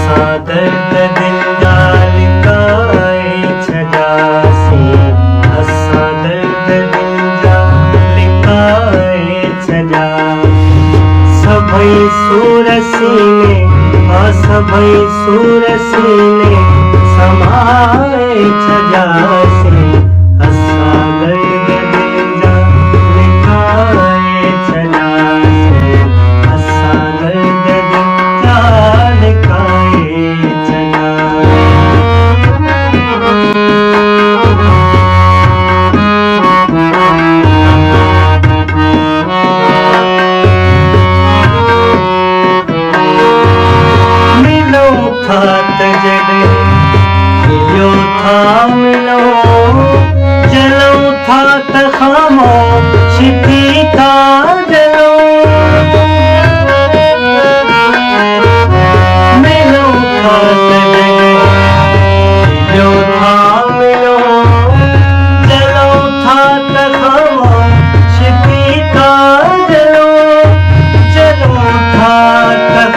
असा दर्द दिल जालिकाए छजासी, असा दर्द दिल जालिकाए छजा। सभई सूरसीने सभई सूरसीने समाए छजासी, असा दर्द दिल जालिकाए छजासी, असा दर्द दिल जालिकाए छजा। मिलो था मिलो जलो था खामोशी थी था जलो। मिलो था मिलो था मिलो जलो था खामोशी थी था जलो। जलो था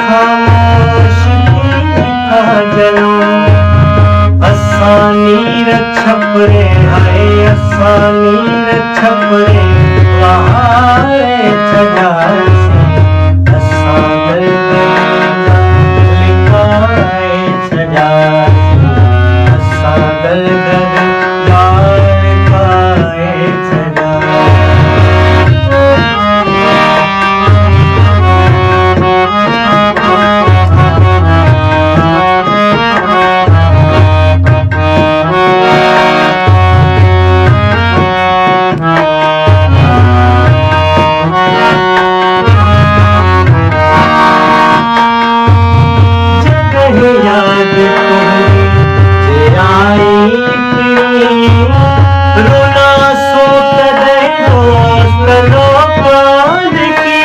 खामोशी थी था जलो। असा नीर छपरे हाय असा नीर छपरे वहाए छजासी, असा दर्द जालिकाए छजासी, असा दर्द जालिकाए छजा। याद तुम्हें आई रोना सोत दे दोस्त लोकान की।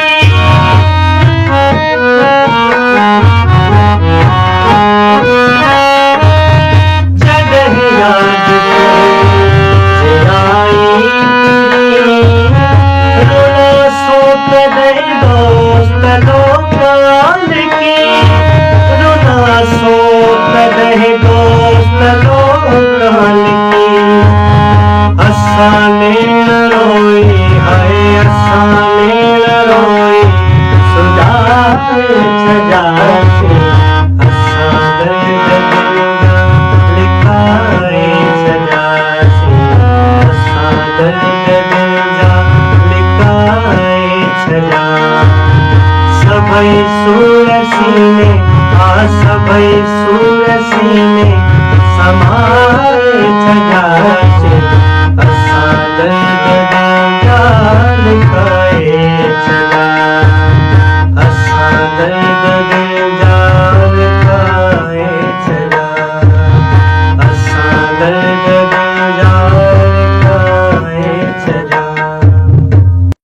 जगह याद तुम्हें आई रोना सोत दे दोस्त लोकान की। सोत रहे दोस्त लोकान की। असा नील रोई हाय असा नील रोई सुजाए छजासी, असा दर्द दिल जालिकाए छजासी, असा दर्द दिल जालिकाए छजा। सभई सूरसीने सभई सूरसीने समाए छजा।